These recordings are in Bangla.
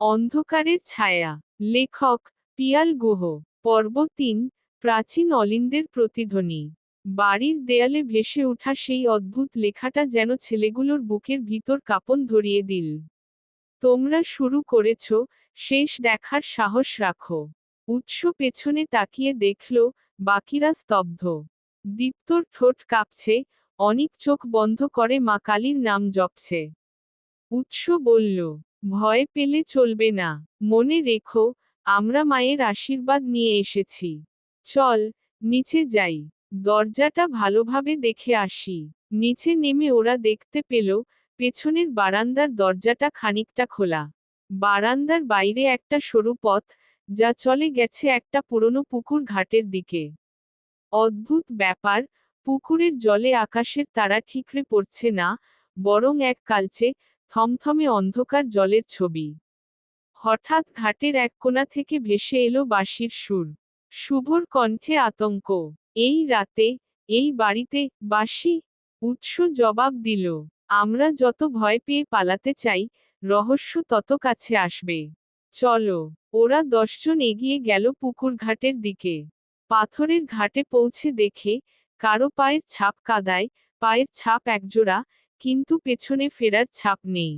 অন্ধকারের ছায়া। লেখক পিয়াল গুহ। পর্ব ৩। প্রাচীন অলিন্দের প্রতিধ্বনি। বাড়ির দেয়ালে ভেসে ওঠা সেই অদ্ভুত লেখাটা যেন ছেলেগুলোর বুকের ভিতর কাঁপন ধরিয়ে দিল। তোমরা শুরু করেছ, শেষ দেখার সাহস রাখো। উৎস পেছনে তাকিয়ে দেখল, বাকিরা স্তব্ধ। দীপ্তর ঠোঁট কাঁপছে, অনিক চোখ বন্ধ করে মা কালীর নাম জপছে। উৎস বলল, ভয় পেলে চলবে না। মনে রেখো, আমরা মায়ের আশীর্বাদ নিয়ে এসেছি। চল, নিচে যাই। দরজাটা ভালোভাবে দেখে আসি। নিচে নেমে ওরা দেখতে পেল, পেছনের বারান্দার দরজাটা খানিকটা খোলা। বারান্দার বাইরে একটা সরু পথ, যা চলে গেছে একটা পুরনো পুকুর ঘাটের দিকে। অদ্ভুত ব্যাপার, পুকুরের জলে আকাশের তারা ঠিকরে পড়ছে না, বরং এক কালচে, থমথমে অন্ধকার জলের ছবি। হঠাৎ ঘাটের এক কোণা থেকে ভেসে এলো বাঁশির সুর। শুভর কণ্ঠে আতঙ্ক। এই রাতে, এই বাড়িতে, বাঁশি? উৎস জবাব দিল, আমরা যত ভয় পেয়ে পালাতে চাই, রহস্য তত কাছে আসবে। চলো। ওরা 10 জন এগিয়ে গেল পুকুর ঘাটের দিকে। পাথরের ঘাটে পৌঁছে দেখে, কারো পায়ের ছাপ কাদায়, পায়ের ছাপ একজোড়া, কিন্তু পেছনে ফেরার ছাপ নেই।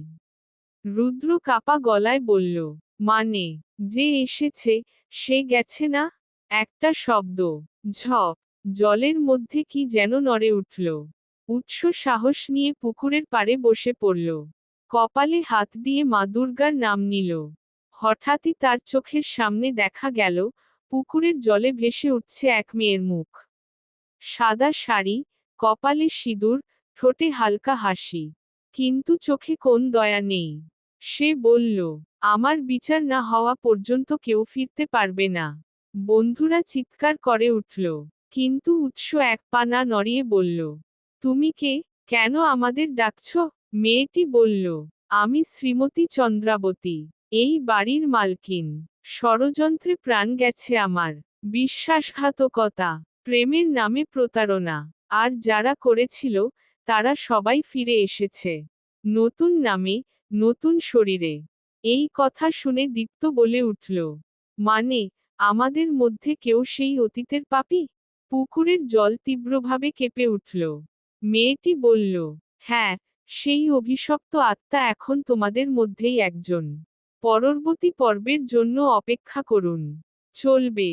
রুদ্র কাপা গলায় বলল, মানে, যে এসেছে, সে গেছে না? একটা শব্দ, ঝপ, জলের মধ্যে কি যেন নড়ে উঠল। উৎস সাহস নিয়ে পুকুরের পাড়ে বসে পড়ল। কপালে হাত দিয়ে মা দুর্গার নাম নিল। হঠাৎই তার চোখের সামনে দেখা গেল, পুকুরের জলে ভেসে উঠছে এক মেয়ের মুখ। সাদা শাড়ি, কপালে সিঁদুর, ঠোঁটে হালকা হাসি। কিন্তু চোখে কোন দয়া নেই। সে বলল, আমার বিচার না হওয়া পর্যন্ত কেউ ফিরতে পারবে না। বন্ধুরা চিৎকার করে উঠল। কিন্তু উৎস এক পা না নড়িয়ে বলল, তুমি কে? কেন আমাদের ডাকছ? মেয়েটি বলল, আমি শ্রীমতী চন্দ্রাবতী, এই বাড়ির মালকিন। ষড়যন্ত্রে প্রাণ গেছে আমার। বিশ্বাসঘাতকতা, প্রেমের নামে প্রতারণা, আর যারা করেছিল, তারা সবাই ফিরে এসেছে। নতুন নামে, নতুন শরীরে। এই কথা শুনে দীপ্ত বলে উঠল, মানে, আমাদের মধ্যে কেউ সেই অতীতের পাপী? পুকুরের জল তীব্রভাবে কেঁপে উঠল। মেয়েটি বলল, হ্যাঁ, সেই অভিশপ্ত আত্মা এখন তোমাদের মধ্যেই একজন। পরবর্তী পর্বের জন্য অপেক্ষা করুন। চলবে।